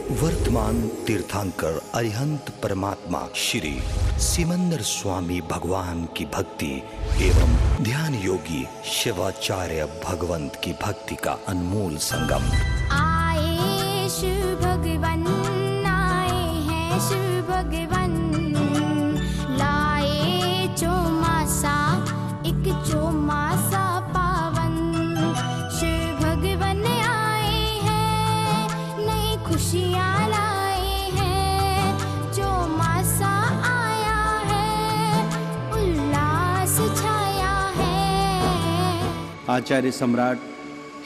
वर्तमान तीर्थंकर अरिहंत परमात्मा श्री सिमंदर स्वामी भगवान की भक्ति एवं ध्यान योगी शिवाचार्य भगवंत की भक्ति का अनमोल संगम। आए शिव भगवान, आए हैं शिव भगवान, लाए चौमासा, एक चौमासा पावन। शिव भगवान आए हैं, नई खुशियाँ लाए हैं, चौमासा आया है, उल्लास छाया है। आचार्य सम्राट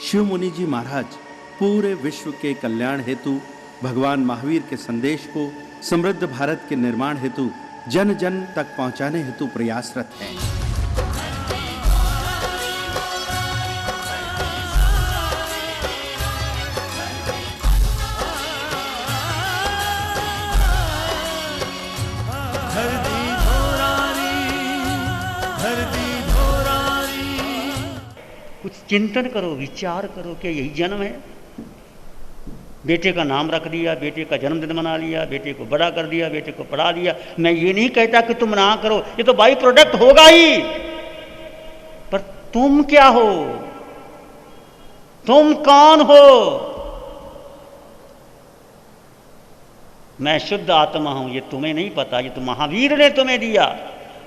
शिव मुनि जी महाराज पूरे विश्व के कल्याण हेतु, भगवान महावीर के संदेश को समृद्ध भारत के निर्माण हेतु, जन जन तक पहुंचाने हेतु प्रयासरत हैं। कुछ चिंतन करो, विचार करो कि यही जन्म है। बेटे का नाम रख दिया, बेटे का जन्मदिन मना लिया, बेटे को बड़ा कर दिया, बेटे को पढ़ा दिया। मैं ये नहीं कहता कि तुम ना करो, ये तो बाई प्रोडक्ट होगा ही, पर तुम क्या हो, तुम कौन हो? मैं शुद्ध आत्मा हूं, ये तुम्हें नहीं पता, ये तो महावीर ने तुम्हें दिया।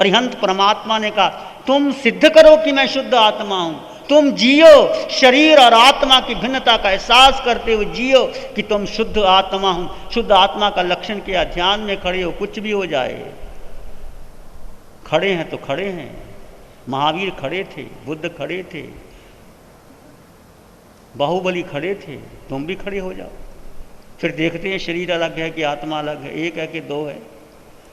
अरिहंत परमात्मा ने कहा तुम सिद्ध करो कि मैं शुद्ध आत्मा हूं। तुम जियो, शरीर और आत्मा की भिन्नता का एहसास करते हुए जियो कि तुम शुद्ध आत्मा हो। शुद्ध आत्मा का लक्षण क्या? ध्यान में खड़े हो, कुछ भी हो जाए, खड़े हैं तो खड़े हैं। महावीर खड़े थे, बुद्ध खड़े थे, बाहुबली खड़े थे, तुम भी खड़े हो जाओ। फिर देखते हैं शरीर अलग है कि आत्मा अलग है, एक है कि दो है।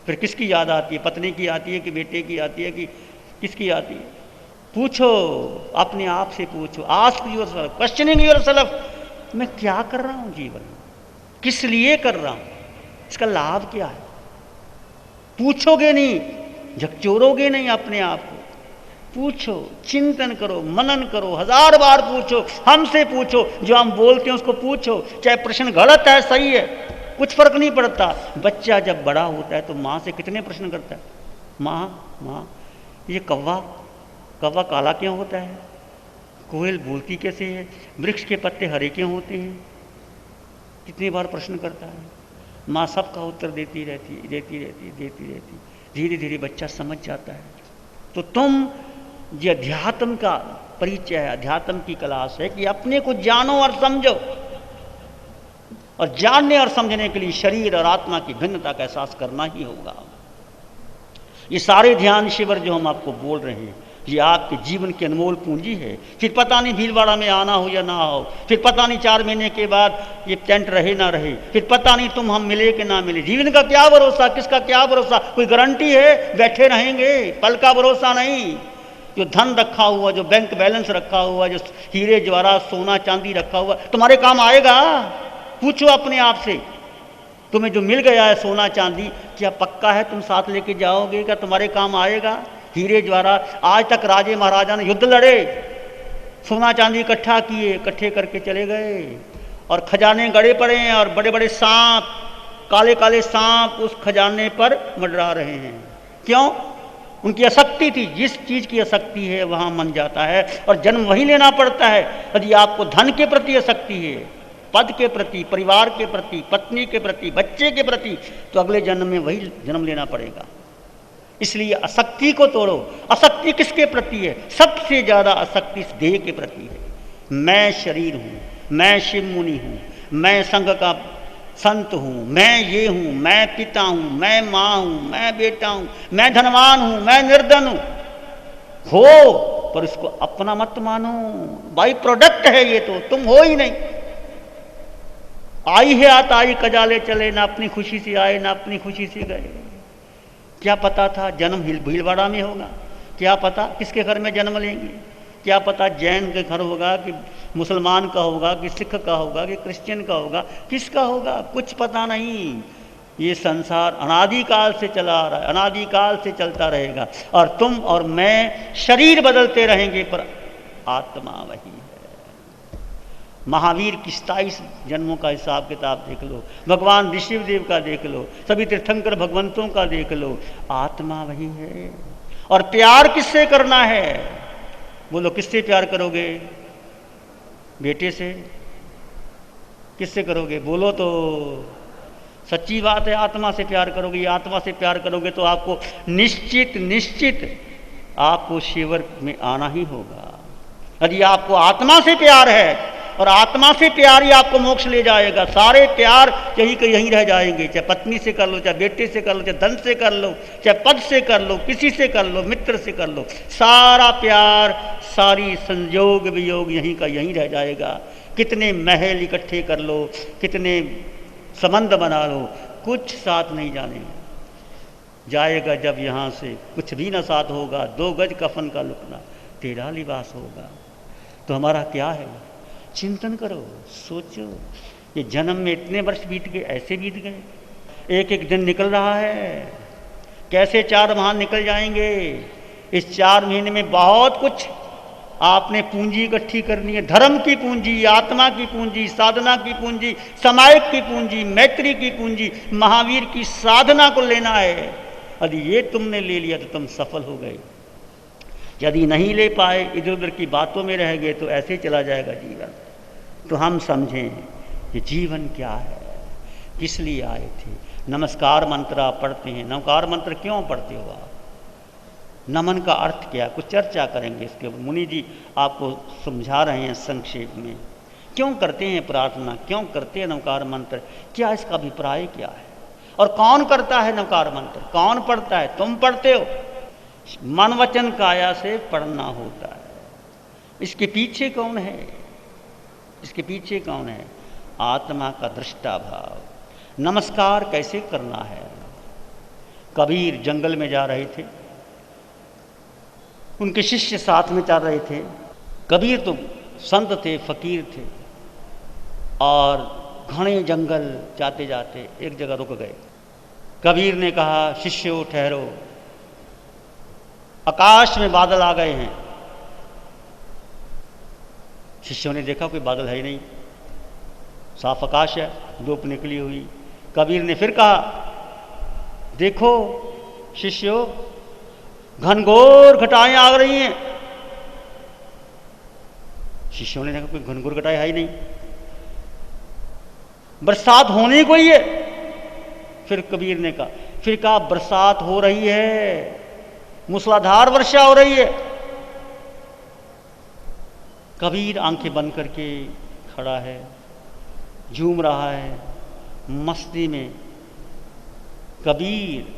फिर किसकी याद आती है? पत्नी की आती है कि बेटे की आती है कि किसकी आती है? पूछो, अपने आप से पूछो। आस्क योरसेल्फ, क्वेश्चनिंग योरसेल्फ, मैं क्या कर रहा हूं जीवन में, किस लिए कर रहा हूं, इसका लाभ क्या है? पूछोगे नहीं, झकझोरोगे नहीं अपने आप को। पूछो, चिंतन करो, मनन करो, 1000 बार पूछो, हमसे पूछो, जो हम बोलते हैं उसको पूछो। चाहे प्रश्न गलत है, सही है, कुछ फर्क नहीं पड़ता। बच्चा जब बड़ा होता है तो माँ से कितने प्रश्न करता है? माँ, ये कौवा काला क्यों होता है? कोयल बोलती कैसे है? वृक्ष के पत्ते हरे क्यों होते हैं? कितनी बार प्रश्न करता है। माँ सबका उत्तर देती रहती। धीरे धीरे बच्चा समझ जाता है। तो तुम, ये अध्यात्म का परिचय है, अध्यात्म की क्लास है कि अपने को जानो और समझो। और जानने और समझने के लिए शरीर और आत्मा की भिन्नता का एहसास करना ही होगा। ये सारे ध्यान शिविर जो हम आपको बोल रहे हैं, ये आपके जीवन की अनमोल पूंजी है। फिर पता नहीं भीलवाड़ा में आना हो या ना हो, फिर पता नहीं 4 महीने के बाद ये टेंट रहे ना रहे, फिर पता नहीं तुम हम मिले कि ना मिले। जीवन का क्या भरोसा, किसका क्या भरोसा? कोई गारंटी है? बैठे रहेंगे, पल का भरोसा नहीं। जो धन रखा हुआ, जो बैंक बैलेंस रखा हुआ, जो हीरे जवाहरात सोना चांदी रखा हुआ, तुम्हारे काम आएगा? पूछो अपने आप से, तुम्हें जो मिल गया है सोना चांदी, क्या पक्का है तुम साथ लेके जाओगे? क्या तुम्हारे काम आएगा? हीरे जवाहरात, आज तक राजे महाराजा ने युद्ध लड़े, सोना चांदी इकट्ठा किए, इकट्ठे करके चले गए, और खजाने गड़े पड़े हैं, और बड़े बड़े सांप, काले काले सांप उस खजाने पर मंडरा रहे हैं। क्यों? उनकी आसक्ति थी। जिस चीज की आसक्ति है वहां मन जाता है, और जन्म वही लेना पड़ता है। यदि आपको धन के प्रति आसक्ति है, पद के प्रति, परिवार के प्रति, पत्नी के प्रति, बच्चे के प्रति, तो अगले जन्म में वही जन्म लेना पड़ेगा। इसलिए आसक्ति को तोड़ो। आसक्ति किसके प्रति है? सबसे ज्यादा आसक्ति इस देह के प्रति है। मैं शरीर हूं, मैं शिव मुनि हूं, मैं संघ का संत हूं, मैं ये हूं, मैं पिता हूं, मैं मां हूं, मैं बेटा हूं, मैं धनवान हूं, मैं निर्धन हूं। हो, पर इसको अपना मत मानो। बाई प्रोडक्ट है ये, तो तुम हो ही नहीं। आई है आताई कजाले चले, ना अपनी खुशी से आए ना अपनी खुशी से गए। क्या पता था जन्म भीलवाड़ा में होगा? क्या पता किसके घर में जन्म लेंगे? क्या पता जैन के घर होगा कि मुसलमान का होगा कि सिख का होगा कि क्रिश्चियन का होगा, किसका होगा? कुछ पता नहीं। ये संसार अनादिकाल से चला आ रहा है, अनादिकाल से चलता रहेगा, और तुम और मैं शरीर बदलते रहेंगे पर आत्मा वही है। महावीर की 27 जन्मों का हिसाब किताब देख लो, भगवान ऋषिदेव का देख लो, सभी तीर्थंकर भगवंतों का देख लो, आत्मा वही है। और प्यार किससे करना है? बोलो, किससे प्यार करोगे? बेटे से? किससे करोगे? बोलो तो। सच्ची बात है, आत्मा से प्यार करोगे। आत्मा से प्यार करोगे तो आपको निश्चित आपको शिवर में आना ही होगा। यदि आपको आत्मा से प्यार है और आत्मा से प्यार ही आपको मोक्ष ले जाएगा, सारे प्यार यहीं के यहीं रह जाएंगे। चाहे पत्नी से कर लो, चाहे बेटे से कर लो, चाहे धन से कर लो, चाहे पद से कर लो, किसी से कर लो, मित्र से कर लो, सारा प्यार, सारी संयोग वियोग यहीं का यहीं रह जाएगा। कितने महल इकट्ठे कर लो, कितने संबंध बना लो, कुछ साथ नहीं जाएगा। जब यहाँ से कुछ भी ना साथ होगा, 2 गज कफन का लुकना, तेरा लिबास होगा। तो हमारा क्या है? चिंतन करो, सोचो। ये जन्म में इतने वर्ष बीत गए, ऐसे बीत गए। एक एक दिन निकल रहा है, कैसे 4 माह निकल जाएंगे। इस 4 महीने में बहुत कुछ आपने पूंजी इकट्ठी करनी है। धर्म की पूंजी, आत्मा की पूंजी, साधना की पूंजी, समायिक की पूंजी, मैत्री की पूंजी, महावीर की साधना को लेना है। यदि ये तुमने ले लिया तो तुम सफल हो गए। यदि नहीं ले पाए, इधर उधर की बातों में रह गए, तो ऐसे चला जाएगा जीवन। तो हम समझें कि जीवन क्या है, किस लिए आए थे। नमस्कार मंत्र आप पढ़ते हैं, नमस्कार मंत्र क्यों पढ़ते हो आप? नमन का अर्थ क्या है? कुछ चर्चा करेंगे इसके ऊपर। मुनि जी आपको समझा रहे हैं संक्षेप में, क्यों करते हैं प्रार्थना, क्यों करते हैं नमस्कार मंत्र, क्या इसका अभिप्राय क्या है, और कौन करता है नमस्कार मंत्र, कौन पढ़ता है? तुम पढ़ते हो। मन वचन काया से पढ़ना होता है। इसके पीछे कौन है? इसके पीछे कौन है? आत्मा का दृष्टा भाव। नमस्कार कैसे करना है? कबीर जंगल में जा रहे थे, उनके शिष्य साथ में चल रहे थे। कबीर तो संत थे, फकीर थे, और घने जंगल जाते जाते एक जगह रुक गए। कबीर ने कहा, शिष्यों ठहरो, आकाश में बादल आ गए हैं। शिष्यों ने देखा कोई बादल है ही नहीं, साफ आकाश है, धूप निकली हुई। कबीर ने फिर कहा, देखो शिष्यों, घनघोर घटाएं आ रही हैं। शिष्यों ने देखा कोई घनघोर घटाएं है ही नहीं, बरसात होने को ही है। फिर कबीर ने कहा, फिर कहा बरसात हो रही है, मूसलाधार वर्षा हो रही है। कबीर आंखें बंद करके खड़ा है, झूम रहा है मस्ती में। कबीर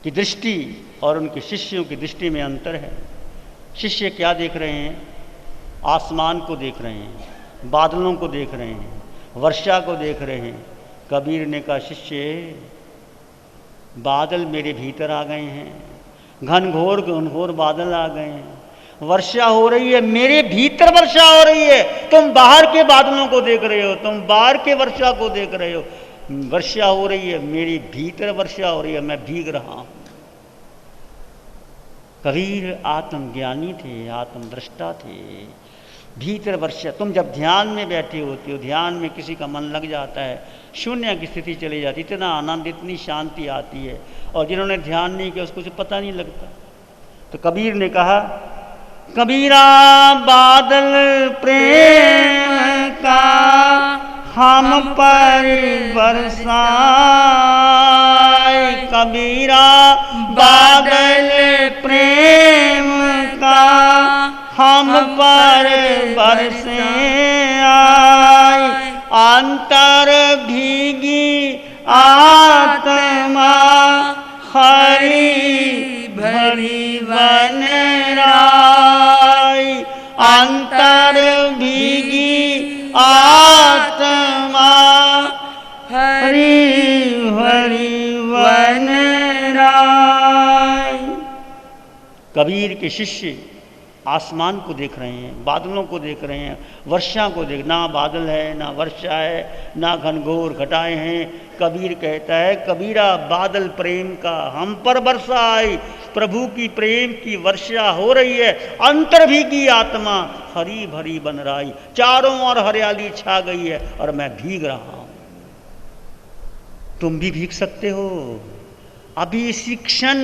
की दृष्टि और उनके शिष्यों की दृष्टि में अंतर है। शिष्य क्या देख रहे हैं? आसमान को देख रहे हैं, बादलों को देख रहे हैं, वर्षा को देख रहे हैं। कबीर ने कहा, शिष्य, बादल मेरे भीतर आ गए हैं, घनघोर घनघोर बादल आ गए हैं, वर्षा हो रही है, मेरे भीतर वर्षा हो रही है। तुम बाहर के बादलों को देख रहे हो, तुम बाहर के वर्षा को देख रहे हो। वर्षा हो रही है, मेरी भीतर वर्षा हो रही है, मैं भीग रहा हूं। कबीर आत्मज्ञानी थे, आत्मदृष्टा थे। भीतर वर्षा, तुम जब ध्यान में बैठे होते हो, ध्यान में किसी का मन लग जाता है, शून्य की स्थिति चली जाती, इतना आनंद, इतनी शांति आती है। और जिन्होंने ध्यान नहीं किया उसको कुछ पता नहीं लगता। तो कबीर ने कहा, कबीरा बादल प्रेम का हम पर बरसाए, कबीरा बादल प्रेम का हम पर बरसे आए। अंतर भीगी आत्मा हरी भरी वन राय, अंतर भीगी आत्मा हरी भरी वन राय। कबीर के शिष्य आसमान को देख रहे हैं, बादलों को देख रहे हैं, वर्षा को देख, ना बादल है ना वर्षा है ना घनघोर घटाएं हैं। कबीर कहता है, कबीरा बादल प्रेम का हम पर वर्षा आई, प्रभु की प्रेम की वर्षा हो रही है, अंतर भीगी आत्मा हरी भरी बन रही, चारों ओर हरियाली छा गई है और मैं भीग रहा हूं। तुम भी भीग सकते हो। अभी इसी क्षण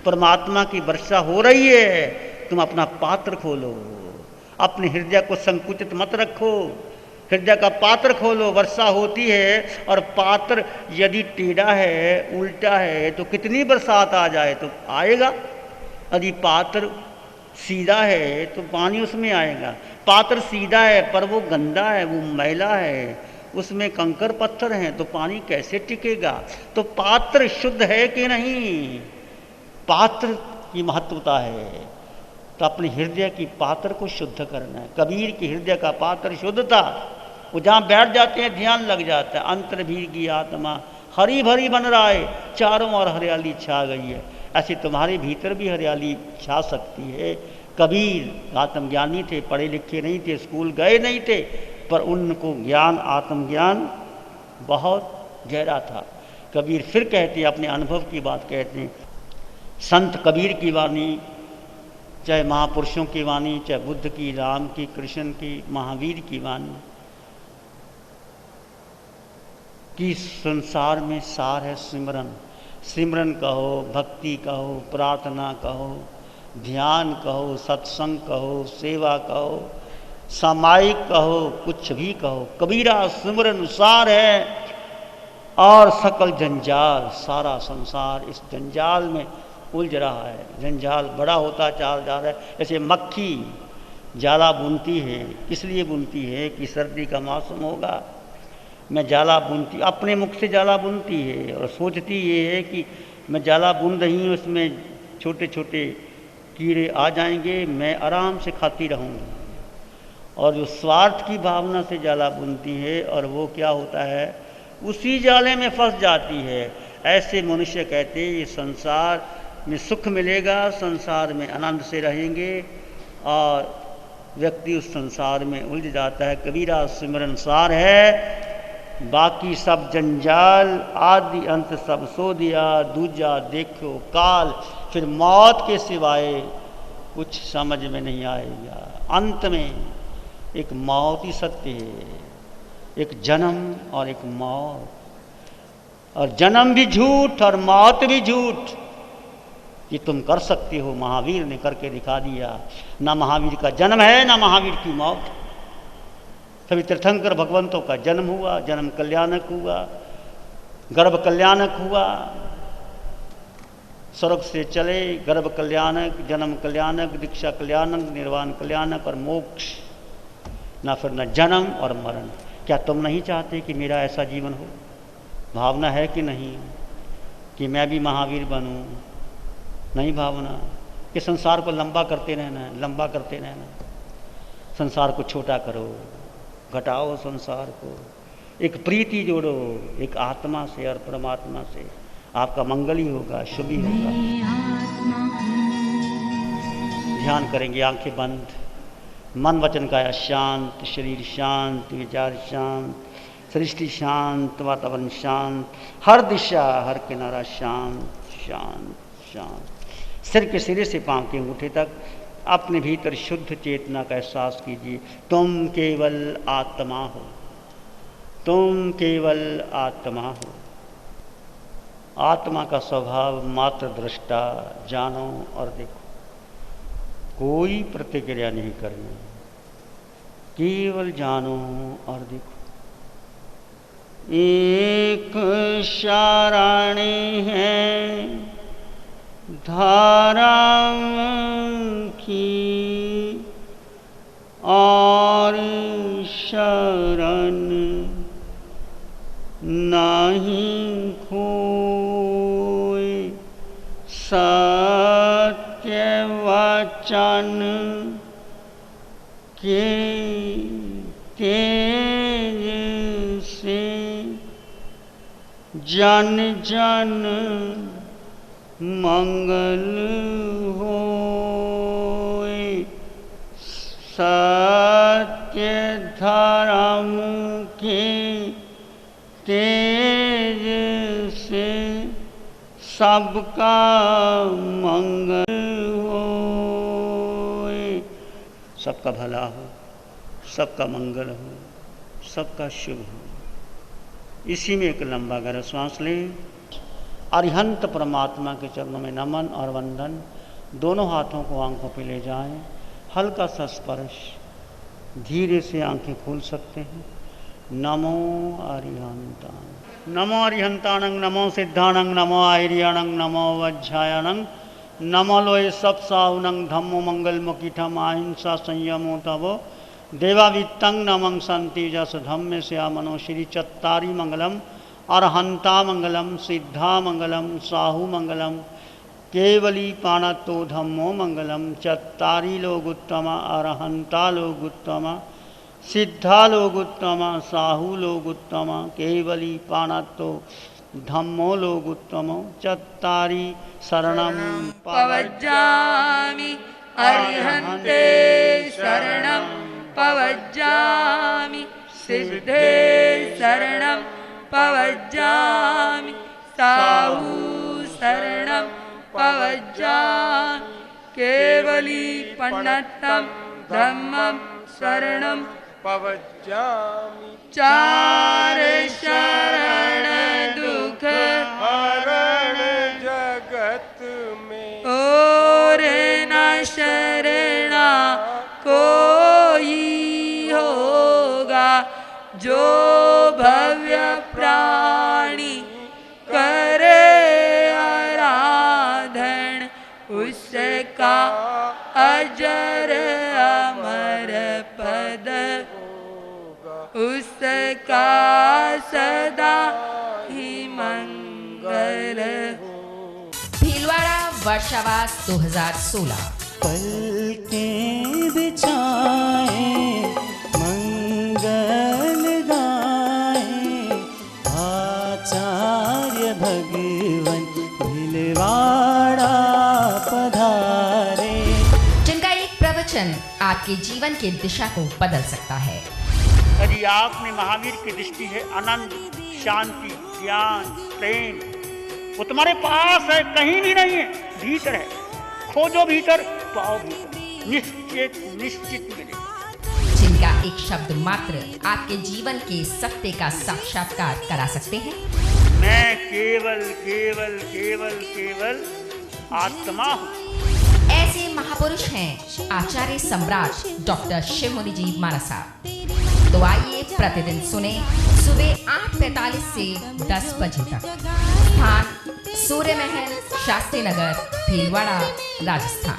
परमात्मा की वर्षा हो रही है। तुम अपना पात्र खोलो, अपने हृदय को संकुचित मत रखो, हृदय का पात्र खोलो। वर्षा होती है और पात्र यदि टेढ़ा है, उल्टा है, तो कितनी बरसात आ जाए तो आएगा। यदि पात्र सीधा है तो पानी उसमें आएगा। पात्र सीधा है पर वो गंदा है, वो मैला है, उसमें कंकर पत्थर हैं, तो पानी कैसे टिकेगा। तो पात्र शुद्ध है कि नहीं, पात्र की महत्वता है। तो अपने हृदय की पात्र को शुद्ध करना है। कबीर के हृदय का पात्र शुद्ध था। वो जहाँ बैठ जाते हैं ध्यान लग जाता है। अंतर भीगी आत्मा हरी भरी बन रहा है, चारों ओर हरियाली छा गई है। ऐसे तुम्हारे भीतर भी हरियाली छा सकती है। कबीर आत्मज्ञानी थे, पढ़े लिखे नहीं थे, स्कूल गए नहीं थे, पर उनको ज्ञान, आत्मज्ञान बहुत गहरा था। कबीर फिर कहते हैं, अपने अनुभव की बात कहते हैं, संत कबीर की वाणी, चाहे महापुरुषों की वाणी, चाहे बुद्ध की, राम की, कृष्ण की, महावीर की वाणी, कि संसार में सार है सिमरन। सिमरन कहो, भक्ति कहो, प्रार्थना कहो, ध्यान कहो, सत्संग कहो, सेवा कहो, सामायिक कहो, कुछ भी कहो, कबीरा सिमरन सार है। और सकल जंजाल, सारा संसार इस जंजाल में उलझ रहा है। जंजाल बड़ा होता चला जा रहा है। जैसे मक्खी जाला बुनती है, इसलिए बुनती है कि सर्दी का मौसम होगा, मैं जाला बुनती, अपने मुख से जाला बुनती है और सोचती ये है कि मैं जाला बुन रही हूँ, इसमें छोटे छोटे कीड़े आ जाएंगे, मैं आराम से खाती रहूँगी। और जो स्वार्थ की भावना से जाला बुनती है, और वो क्या होता है, उसी जाले में फंस जाती है। ऐसे मनुष्य कहते हैं ये संसार में सुख मिलेगा, संसार में आनंद से रहेंगे, और व्यक्ति उस संसार में उलझ जाता है। कबीरा सिमरन सार है, बाकी सब जंजाल, आदि अंत सब सो दिया, दूजा देखो काल। फिर मौत के सिवाय कुछ समझ में नहीं आएगा। अंत में एक मौत ही सत्य है, एक जन्म और एक मौत, और जन्म भी झूठ और मौत भी झूठ। ये तुम कर सकते हो, महावीर ने करके दिखा दिया। ना महावीर का जन्म है, ना महावीर की मौत। सभी तीर्थंकर भगवंतों का जन्म हुआ, जन्म कल्याणक हुआ, गर्भ कल्याणक हुआ, स्वर्ग से चले, गर्भ कल्याणक, जन्म कल्याणक, दीक्षा कल्याणक, निर्वाण कल्याणक और मोक्ष। ना फिर न जन्म और मरण। क्या तुम नहीं चाहते कि मेरा ऐसा जीवन हो? भावना है कि नहीं कि मैं भी महावीर बनूं? नहीं भावना कि संसार को लंबा करते रहना है, लंबा करते रहना। संसार को छोटा करो, घटाओ संसार को, एक प्रीति जोड़ो एक आत्मा से और परमात्मा से, आपका मंगल ही होगा, शुभ ही होगा। ध्यान करेंगे, आंखें बंद, मन वचन काया शांत, शरीर शांत, विचार शांत, सृष्टि शांत, वातावरण शांत, हर दिशा हर किनारा शांत शांत शांत। सिर के सिरे से पांव के अंगूठे तक अपने भीतर शुद्ध चेतना का एहसास कीजिए। तुम केवल आत्मा हो, तुम केवल आत्मा हो। आत्मा का स्वभाव मात्र दृष्टा, जानो और देखो, कोई प्रतिक्रिया नहीं करनी, केवल जानो और देखो। एक शाराणी है धारा की, और शरण नहीं खोए, सत्य वचन के तेज से जन जन मंगल होए। सत्य धर्म के तेज से सबका मंगल हो, सबका भला हो, सबका मंगल हो, सबका शुभ हो। इसी में एक लंबा गहरा श्वास लें। अरिहंत परमात्मा के चरणों में नमन और वंदन। दोनों हाथों को आंखों पे ले जाएं। हल्का सा स्पर्श, धीरे से आंखें खोल सकते हैं। नमो अरिहंतान, नमो अरिहंतानंग, नमो सिद्धानंग, नमो आहिर्याणंग, नमो वज्झायनंग, नमो लोय सब साहुनंग, धम्मो मंगल मुकीठम अहिंसा संयमो तवो देवावित्तंग नमं संति जस धम्म स्या मनो श्री चत्तारी मंगलम अरहंता मंगलम सिद्धा मंगलम साहु मंगलम केवली पाणतो धम्मो मंगलम चत्तारी लोगुत्तमा अरहंता लोगुत्तमा सिद्धा लोगुत्तमा साहु लोगुत्तमा केवली पाणतो धम्मो लोगुत्तमो चत्तारी शरणं पवज्जामि अरिहन्ते शरणं पवज्जामि सिद्धे शरणं पवज्जामि साहु शरणं पवज्जामि केवली पन्नतं धम्मं शरणं पवज्जामि चार शरण दुख हरण जगत में और न शरणा कोई होगा, जो भव्य प्राणी करे आराधन उसका अजर अमर पद उसका सदा ही मंगल। भीलवाड़ा वर्षावास 2016। पलकें बिछाए मंगल गाए आचार्य भगवन भीलवाड़ा पधारे, जिनका एक प्रवचन आपके जीवन की दिशा को बदल सकता है। यदि आप में महावीर की दृष्टि है, आनंद, शांति, ज्ञान, प्रेम, वो तुम्हारे पास है, कहीं भी नहीं है, भीतर है। खोजो भीतर, पाओ भीतर, निश्चित मिलेगा। जिनका एक शब्द मात्र आपके जीवन के सत्य का साक्षात्कार करा सकते हैं। मैं केवल केवल केवल केवल आत्मा हूँ। ऐसे महापुरुष हैं आचार्य सम्राट डॉक्टर शिव मुनि जी मानसा। तो आइए प्रतिदिन सुने सुबह 8:45 से 10 बजे तक। स्थान सूर्य महल, शास्त्री नगर, भीलवाड़ा, राजस्थान।